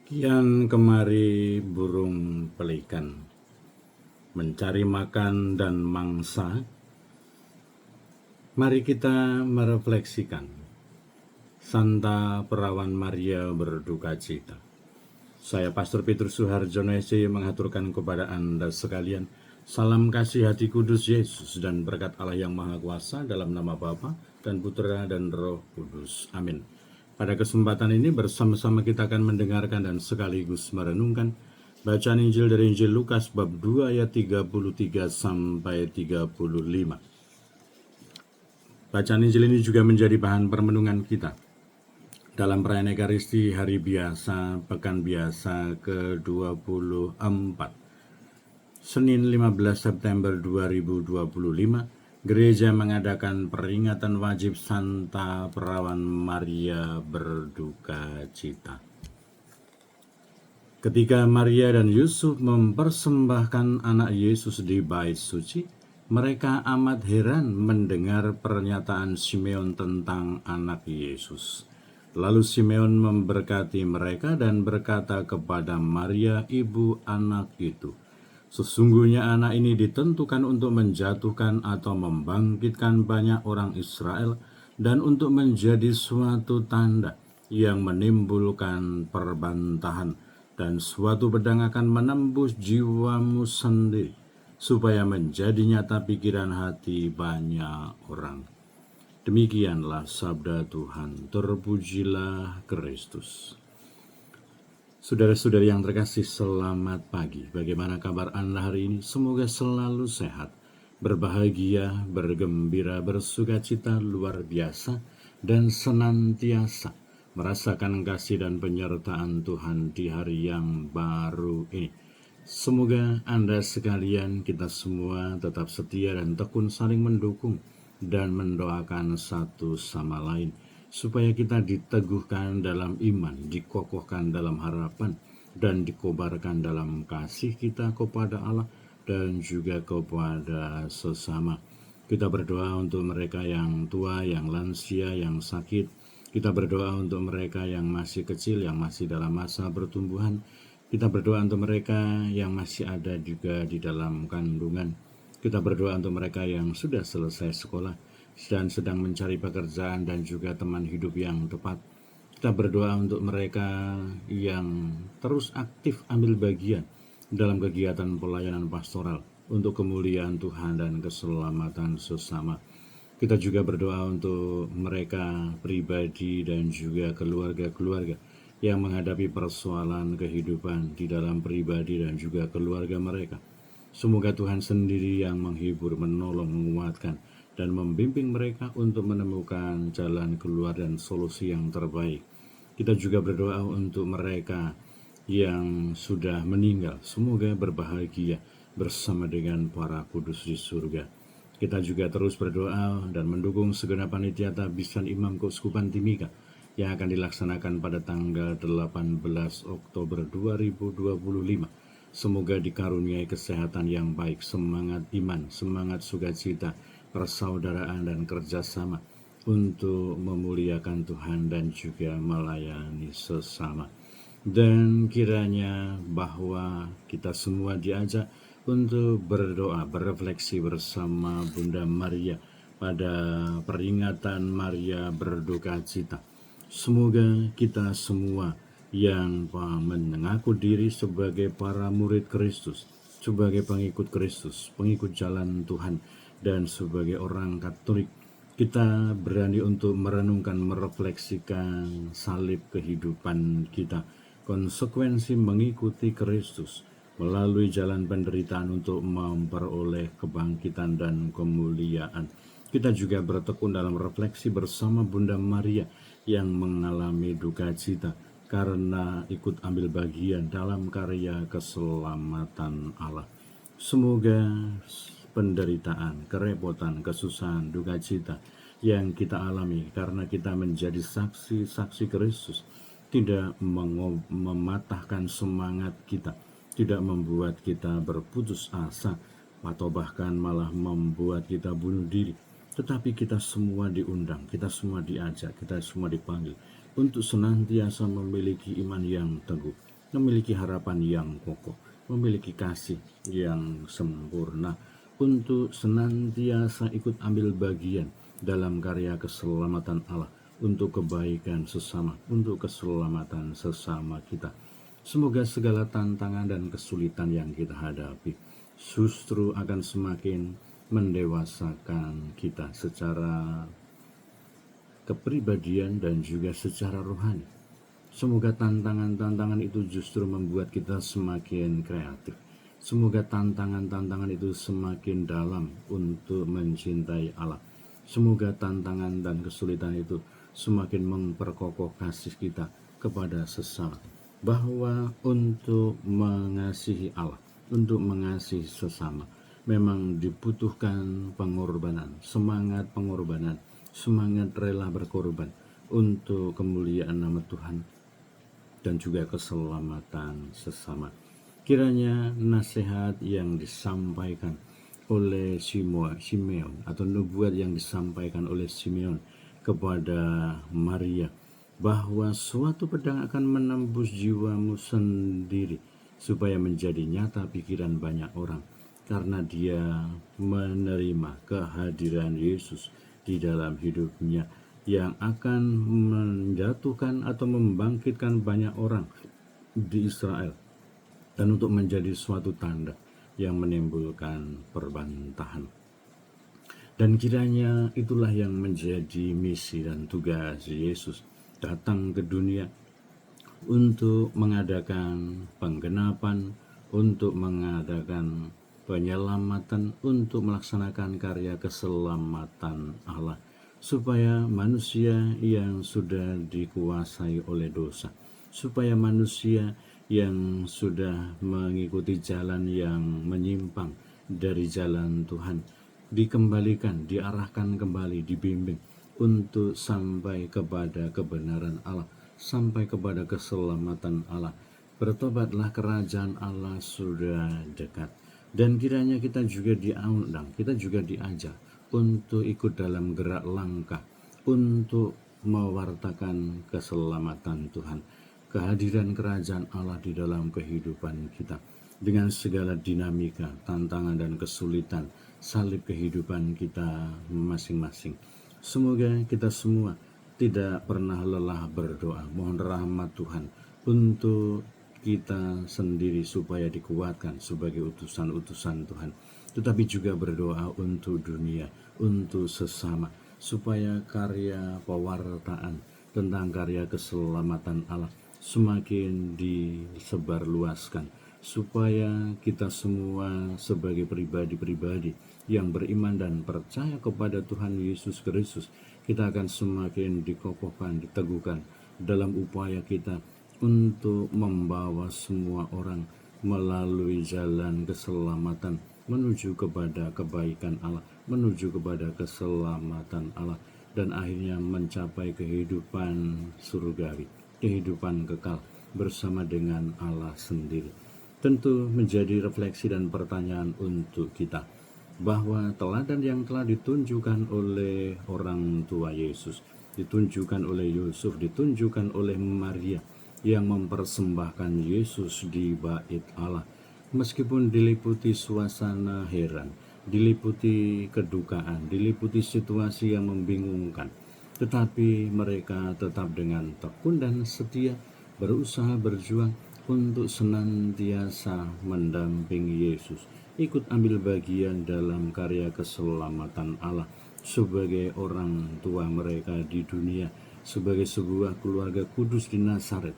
Kian kemari burung pelikan mencari makan dan mangsa. Mari kita merefleksikan Santa Perawan Maria berduka cita. Saya Pastor Petrus Suharjono SC mengaturkan kepada Anda sekalian salam kasih hati kudus Yesus dan berkat Allah yang Maha Kuasa dalam nama Bapa dan Putra dan Roh Kudus. Amin. Pada kesempatan ini bersama-sama kita akan mendengarkan dan sekaligus merenungkan bacaan Injil dari Injil Lukas bab 2 ayat 33 sampai 35. Bacaan Injil ini juga menjadi bahan permenungan kita dalam perayaan Ekaristi Hari Biasa Pekan Biasa ke-24. Senin 15 September 2025, Gereja mengadakan peringatan wajib Santa Perawan Maria berduka cita. Ketika Maria dan Yusuf mempersembahkan anak Yesus di bait suci, mereka amat heran mendengar pernyataan Simeon tentang anak Yesus. Lalu Simeon memberkati mereka dan berkata kepada Maria, ibu anak itu, sesungguhnya anak ini ditentukan untuk menjatuhkan atau membangkitkan banyak orang Israel dan untuk menjadi suatu tanda yang menimbulkan perbantahan, dan suatu pedang akan menembus jiwamu sendiri supaya menjadi nyata pikiran hati banyak orang. Demikianlah sabda Tuhan. Terpujilah Kristus. Saudara-saudari yang terkasih, selamat pagi. Bagaimana kabar Anda hari ini? Semoga selalu sehat, berbahagia, bergembira, bersukacita luar biasa, dan senantiasa merasakan kasih dan penyertaan Tuhan di hari yang baru ini. Semoga Anda sekalian, kita semua tetap setia dan tekun saling mendukung dan mendoakan satu sama lain, supaya kita diteguhkan dalam iman, dikokohkan dalam harapan, dan dikobarkan dalam kasih kita kepada Allah dan juga kepada sesama. Kita berdoa untuk mereka yang tua, yang lansia, yang sakit. Kita berdoa untuk mereka yang masih kecil, yang masih dalam masa pertumbuhan. Kita berdoa untuk mereka yang masih ada juga di dalam kandungan. Kita berdoa untuk mereka yang sudah selesai sekolah dan sedang mencari pekerjaan dan juga teman hidup yang tepat. Kita berdoa untuk mereka yang terus aktif ambil bagian dalam kegiatan pelayanan pastoral untuk kemuliaan Tuhan dan keselamatan sesama. Kita juga berdoa untuk mereka pribadi dan juga keluarga-keluarga yang menghadapi persoalan kehidupan di dalam pribadi dan juga keluarga mereka. Semoga Tuhan sendiri yang menghibur, menolong, menguatkan, dan membimbing mereka untuk menemukan jalan keluar dan solusi yang terbaik. Kita juga berdoa untuk mereka yang sudah meninggal, semoga berbahagia bersama dengan para kudus di surga. Kita juga terus berdoa dan mendukung segenap panitia tabisan Imam Keuskupan Timika yang akan dilaksanakan pada tanggal 18 Oktober 2025. Semoga dikaruniai kesehatan yang baik, semangat iman, semangat sukacita, persaudaraan dan kerjasama untuk memuliakan Tuhan dan juga melayani sesama. Dan kiranya bahwa kita semua diajak untuk berdoa, berefleksi bersama Bunda Maria pada peringatan Maria berduka cita. Semoga kita semua yang mengaku diri sebagai para murid Kristus, sebagai pengikut Kristus, pengikut jalan Tuhan, dan sebagai orang Katolik, kita berani untuk merenungkan, merefleksikan salib kehidupan kita, konsekuensi mengikuti Kristus melalui jalan penderitaan untuk memperoleh kebangkitan dan kemuliaan. Kita juga bertekun dalam refleksi bersama Bunda Maria yang mengalami duka cita karena ikut ambil bagian dalam karya keselamatan Allah. Semoga penderitaan, kerepotan, kesusahan, duka cita yang kita alami karena kita menjadi saksi-saksi Kristus tidak mematahkan semangat kita, tidak membuat kita berputus asa atau bahkan malah membuat kita bunuh diri. Tetapi kita semua diundang, kita semua diajak, kita semua dipanggil untuk senantiasa memiliki iman yang teguh, memiliki harapan yang kokoh, memiliki kasih yang sempurna, untuk senantiasa ikut ambil bagian dalam karya keselamatan Allah, untuk kebaikan sesama, untuk keselamatan sesama kita. Semoga segala tantangan dan kesulitan yang kita hadapi justru akan semakin mendewasakan kita secara kepribadian dan juga secara rohani. Semoga tantangan-tantangan itu justru membuat kita semakin kreatif. Semoga tantangan-tantangan itu semakin dalam untuk mencintai Allah. Semoga tantangan dan kesulitan itu semakin memperkokoh kasih kita kepada sesama. Bahwa untuk mengasihi Allah, untuk mengasihi sesama, memang dibutuhkan pengorbanan, semangat pengorbanan, semangat rela berkorban untuk kemuliaan nama Tuhan dan juga keselamatan sesama. Kiranya nasihat yang disampaikan oleh Simeon atau nubuat yang disampaikan oleh Simeon kepada Maria, bahwa suatu pedang akan menembus jiwamu sendiri supaya menjadi nyata pikiran banyak orang, karena dia menerima kehadiran Yesus di dalam hidupnya yang akan menjatuhkan atau membangkitkan banyak orang di Israel, dan untuk menjadi suatu tanda yang menimbulkan perbantahan. Dan kiranya itulah yang menjadi misi dan tugas Yesus datang ke dunia, untuk mengadakan penggenapan, untuk mengadakan penyelamatan, untuk melaksanakan karya keselamatan Allah, supaya manusia yang sudah dikuasai oleh dosa, supaya manusia yang sudah mengikuti jalan yang menyimpang dari jalan Tuhan dikembalikan, diarahkan kembali, dibimbing untuk sampai kepada kebenaran Allah, sampai kepada keselamatan Allah. Bertobatlah, kerajaan Allah sudah dekat. Dan kiranya kita juga diundang, kita juga diajak untuk ikut dalam gerak langkah untuk mewartakan keselamatan Tuhan, kehadiran kerajaan Allah di dalam kehidupan kita, dengan segala dinamika, tantangan dan kesulitan salib kehidupan kita masing-masing. Semoga kita semua tidak pernah lelah berdoa, mohon rahmat Tuhan untuk kita sendiri supaya dikuatkan sebagai utusan-utusan Tuhan, tetapi juga berdoa untuk dunia, untuk sesama, supaya karya pewartaan tentang karya keselamatan Allah semakin disebarluaskan, supaya kita semua sebagai pribadi-pribadi yang beriman dan percaya kepada Tuhan Yesus Kristus, kita akan semakin dikokohkan, diteguhkan dalam upaya kita untuk membawa semua orang melalui jalan keselamatan menuju kepada kebaikan Allah, menuju kepada keselamatan Allah, dan akhirnya mencapai kehidupan surgawi, kehidupan kekal bersama dengan Allah sendiri. Tentu menjadi refleksi dan pertanyaan untuk kita, bahwa teladan yang telah ditunjukkan oleh orang tua Yesus, ditunjukkan oleh Yusuf, ditunjukkan oleh Maria yang mempersembahkan Yesus di bait Allah, meskipun diliputi suasana heran, diliputi kedukaan, diliputi situasi yang membingungkan, tetapi mereka tetap dengan tekun dan setia berusaha berjuang untuk senantiasa mendampingi Yesus, ikut ambil bagian dalam karya keselamatan Allah sebagai orang tua mereka di dunia, sebagai sebuah keluarga kudus di Nazaret.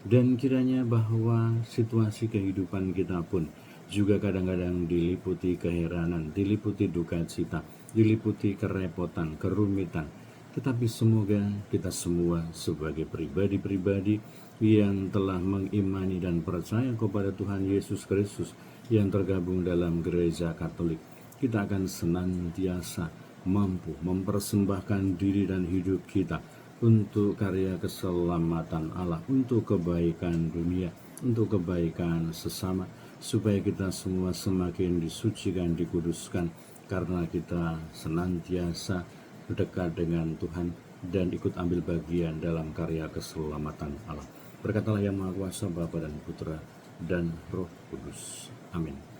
Dan kiranya bahwa situasi kehidupan kita pun juga kadang-kadang diliputi keheranan, diliputi duka cita, diliputi kerepotan, kerumitan. Tetapi semoga kita semua sebagai pribadi-pribadi yang telah mengimani dan percaya kepada Tuhan Yesus Kristus yang tergabung dalam gereja Katolik, kita akan senantiasa mampu mempersembahkan diri dan hidup kita untuk karya keselamatan Allah, untuk kebaikan dunia, untuk kebaikan sesama, supaya kita semua semakin disucikan, dikuduskan, karena kita senantiasa dekat dengan Tuhan dan ikut ambil bagian dalam karya keselamatan Allah. Berkatalah yang Maha Kuasa, Bapa dan Putra dan Roh Kudus. Amin.